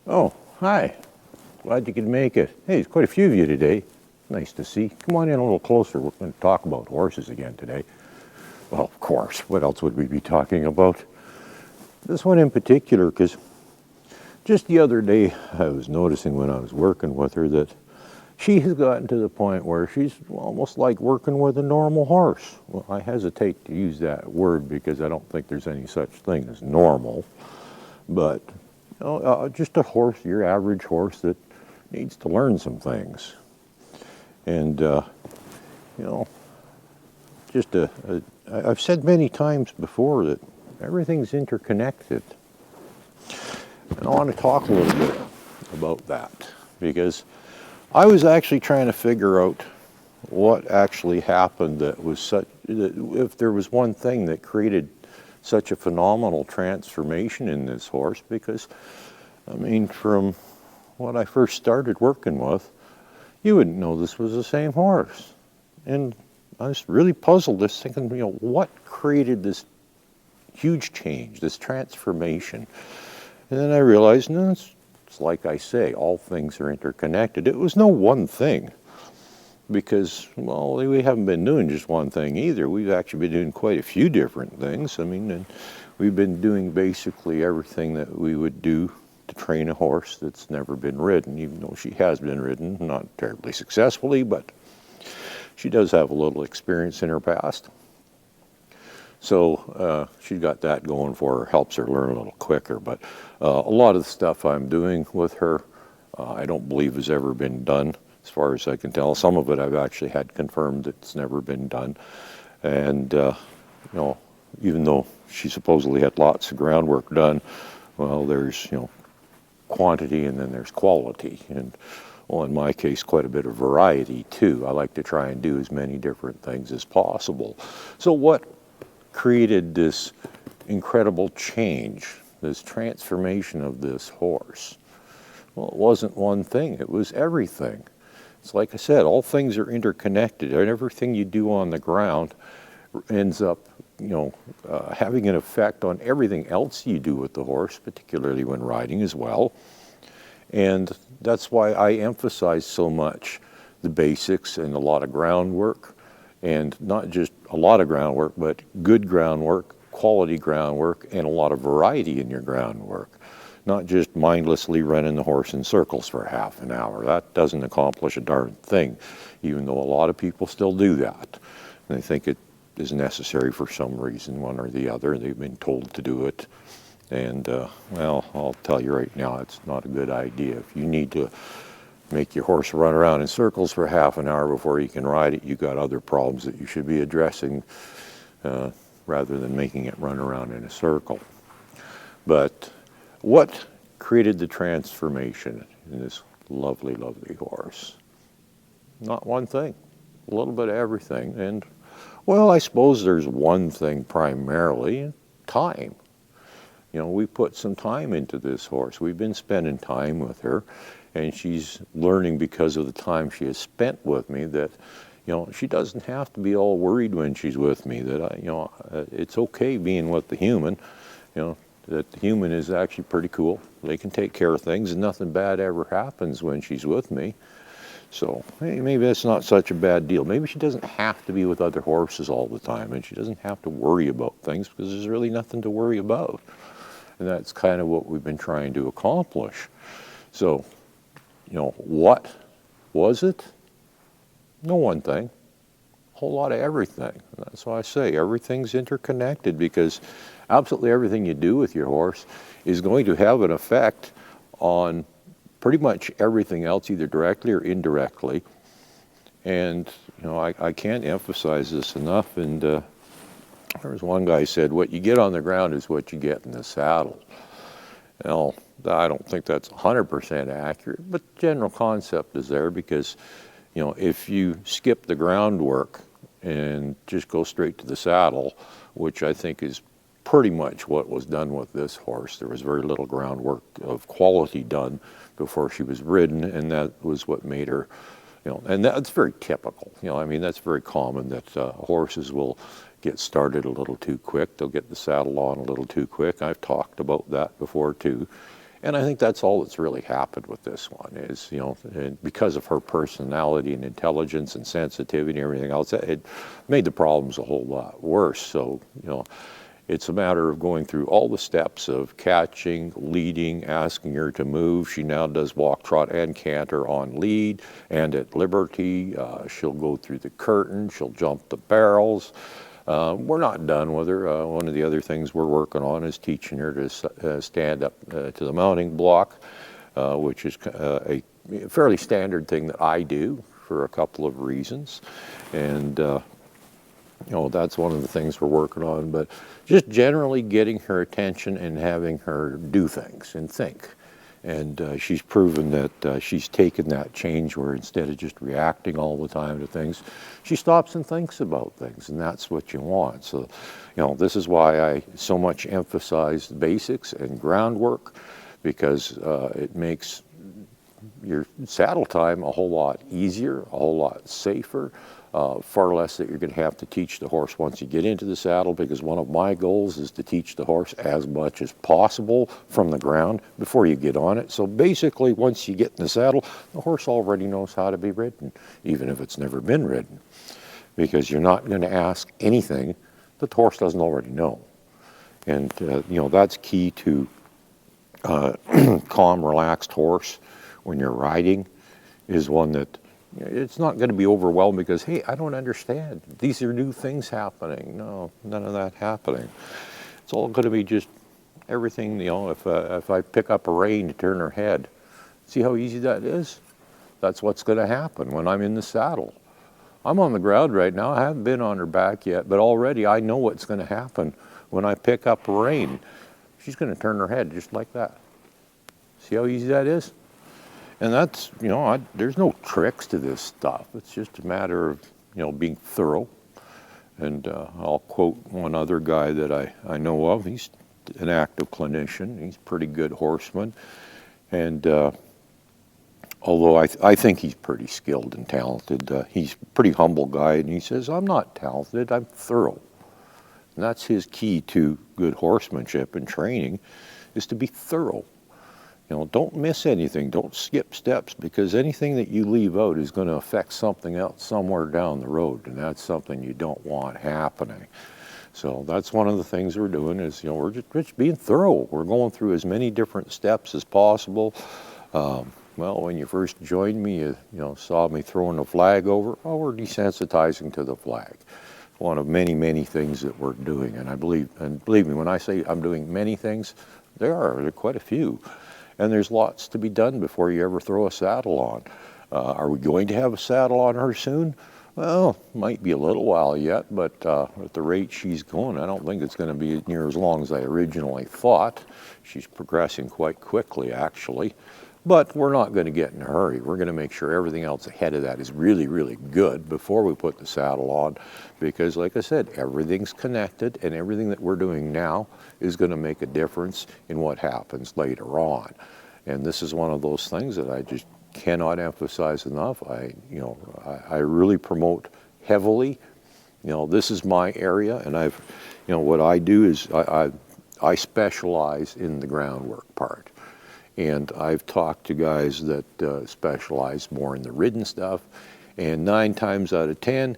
Oh, hi. Glad you could make it. Hey, there's quite a few of you today. Nice to see. Come on in a little closer. We're going to talk about horses again today. Well, of course. What else would we be talking about? This one in particular, because just the other day I was noticing when I was working with her that she has gotten to the point where she's almost like working with a normal horse. Well, I hesitate to use that word because I don't think there's any such thing as normal. But just a horse, your average horse that needs to learn some things. And, I've said many times before that everything's interconnected. And I want to talk a little bit about that because I was actually trying to figure out what actually happened that was such, that if there was one thing that created such a phenomenal transformation in this horse, because, I mean, from when I first started working with, you wouldn't know this was the same horse. And I was really puzzled, just thinking, what created this huge change, this transformation? And then I realized, no, it's like I say, all things are interconnected. It was no one thing. Because, well, we haven't been doing just one thing either. We've actually been doing quite a few different things. I mean, and we've been doing basically everything that we would do to train a horse that's never been ridden, even though she has been ridden, not terribly successfully, but she does have a little experience in her past. So she's got that going for her, helps her learn a little quicker. But a lot of the stuff I'm doing with her, I don't believe has ever been done. As far as I can tell, some of it I've actually had confirmed it's never been done. And, even though she supposedly had lots of groundwork done, well, there's, quantity and then there's quality. And, well, in my case, quite a bit of variety too. I like to try and do as many different things as possible. So what created this incredible change, this transformation of this horse? Well, it wasn't one thing, it was everything. It's like I said, all things are interconnected. Everything you do on the ground ends up, having an effect on everything else you do with the horse, particularly when riding as well. And that's why I emphasize so much the basics and a lot of groundwork, and not just a lot of groundwork, but good groundwork, quality groundwork, and a lot of variety in your groundwork. Not just mindlessly running the horse in circles for half an hour. That doesn't accomplish a darn thing, even though a lot of people still do that. And they think it is necessary for some reason, one or the other. They've been told to do it. And, well, I'll tell you right now, it's not a good idea. If you need to make your horse run around in circles for half an hour before you can ride it, you've got other problems that you should be addressing rather than making it run around in a circle. But what created the transformation in this lovely, lovely horse? Not one thing, a little bit of everything. And, well, I suppose there's one thing primarily, time. We put some time into this horse. We've been spending time with her, and she's learning because of the time she has spent with me that, she doesn't have to be all worried when she's with me, that, it's okay being with the human, that the human is actually pretty cool. They can take care of things and nothing bad ever happens when she's with me. So hey, maybe that's not such a bad deal. Maybe she doesn't have to be with other horses all the time and she doesn't have to worry about things because there's really nothing to worry about. And that's kind of what we've been trying to accomplish. So, what was it? No one thing. A whole lot of everything. And that's why I say everything's interconnected, because absolutely everything you do with your horse is going to have an effect on pretty much everything else, either directly or indirectly. And, I can't emphasize this enough. And there was one guy who said, what you get on the ground is what you get in the saddle. Well, I don't think that's 100% accurate, but the general concept is there, because, if you skip the groundwork and just go straight to the saddle, which I think is pretty much what was done with this horse. There was very little groundwork of quality done before she was ridden, and that was what made her, and that's very typical. That's very common that horses will get started a little too quick. They'll get the saddle on a little too quick. I've talked about that before too. And I think that's all that's really happened with this one is, and because of her personality and intelligence and sensitivity and everything else, it made the problems a whole lot worse. So, it's a matter of going through all the steps of catching, leading, asking her to move. She now does walk, trot, and canter on lead and at liberty. She'll go through the curtain. She'll jump the barrels. We're not done with her. One of the other things we're working on is teaching her to stand up to the mounting block, which is a fairly standard thing that I do for a couple of reasons. And that's one of the things we're working on, but just generally getting her attention and having her do things and think. And she's proven that she's taken that change where instead of just reacting all the time to things, she stops and thinks about things, and that's what you want. So, this is why I so much emphasize the basics and groundwork, because it makes your saddle time a whole lot easier, a whole lot safer, far less that you're going to have to teach the horse once you get into the saddle, because one of my goals is to teach the horse as much as possible from the ground before you get on it. So basically, once you get in the saddle, the horse already knows how to be ridden, even if it's never been ridden, because you're not going to ask anything that the horse doesn't already know. And, that's key to calm, relaxed horse when you're riding, is one that it's not going to be overwhelmed because, hey, I don't understand. These are new things happening. No, none of that happening. It's all going to be just everything, if I pick up a rein to turn her head, see how easy that is? That's what's going to happen when I'm in the saddle. I'm on the ground right now. I haven't been on her back yet, but already I know what's going to happen when I pick up a rein. She's going to turn her head just like that. See how easy that is? And that's, there's no tricks to this stuff. It's just a matter of, being thorough. And I'll quote one other guy that I know of. He's an active clinician. He's a pretty good horseman. And although I think he's pretty skilled and talented, he's a pretty humble guy. And he says, I'm not talented, I'm thorough. And that's his key to good horsemanship and training, is to be thorough. Don't miss anything. Don't skip steps, because anything that you leave out is going to affect something else somewhere down the road, and that's something you don't want happening. So that's one of the things we're doing is, we're just being thorough. We're going through as many different steps as possible. Well, when you first joined me, you saw me throwing the flag over. Oh, we're desensitizing to the flag. One of many, many things that we're doing, and believe me, when I say I'm doing many things, there are quite a few. And there's lots to be done before you ever throw a saddle on. Are we going to have a saddle on her soon? Well, might be a little while yet, but at the rate she's going, I don't think it's going to be near as long as I originally thought. She's progressing quite quickly, actually. But we're not going to get in a hurry. We're going to make sure everything else ahead of that is really, really good before we put the saddle on, because like I said, everything's connected, and everything that we're doing now is going to make a difference in what happens later on. And this is one of those things that I just cannot emphasize enough. I really promote heavily. This is my area, and what I do is I specialize in the groundwork part. And I've talked to guys that specialize more in the ridden stuff, and 9 times out of 10,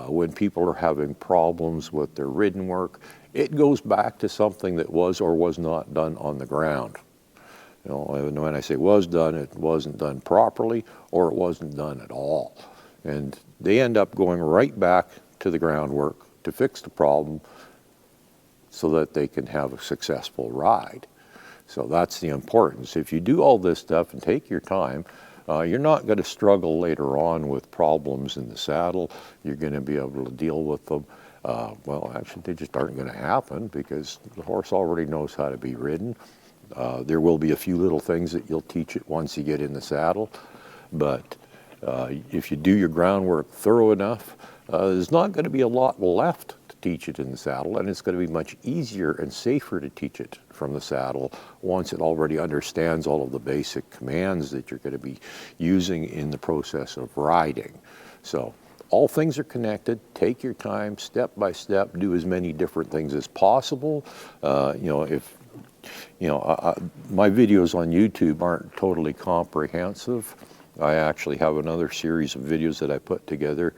when people are having problems with their ridden work, it goes back to something that was or was not done on the ground. When I say was done, it wasn't done properly, or it wasn't done at all. And they end up going right back to the groundwork to fix the problem so that they can have a successful ride. So that's the importance. If you do all this stuff and take your time, you're not going to struggle later on with problems in the saddle. You're going to be able to deal with them. Well, actually, they just aren't going to happen because the horse already knows how to be ridden. There will be a few little things that you'll teach it once you get in the saddle. But if you do your groundwork thorough enough, there's not going to be a lot left to teach it in the saddle, and it's going to be much easier and safer to teach it from the saddle once it already understands all of the basic commands that you're going to be using in the process of riding. So all things are connected. Take your time, step by step, do as many different things as possible. If You know, my videos on YouTube aren't totally comprehensive. I actually have another series of videos that I put together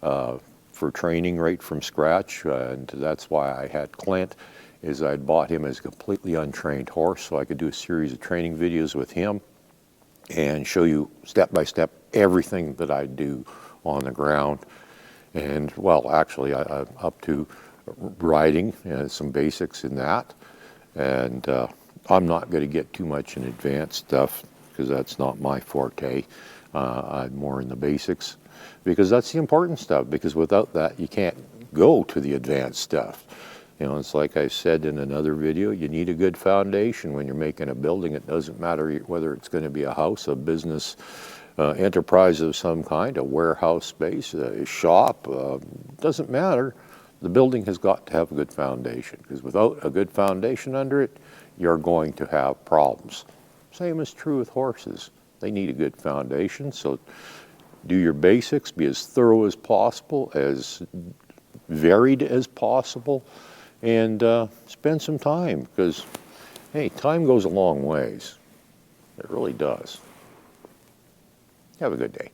for training right from scratch, and that's why I had Clint, is I'd bought him as a completely untrained horse, so I could do a series of training videos with him and show you step by step everything that I do on the ground. And well, actually, I'm up to riding, some basics in that. And I'm not going to get too much in advanced stuff because that's not my forte. I'm more in the basics because that's the important stuff, because without that you can't go to the advanced stuff. You know, it's like I said in another video, you need a good foundation when you're making a building. It doesn't matter whether it's going to be a house, a business, enterprise of some kind, a warehouse space, a shop, doesn't matter. The building has got to have a good foundation, because without a good foundation under it, you're going to have problems. Same is true with horses. They need a good foundation, so do your basics, be as thorough as possible, as varied as possible, and spend some time, because, hey, time goes a long ways. It really does. Have a good day.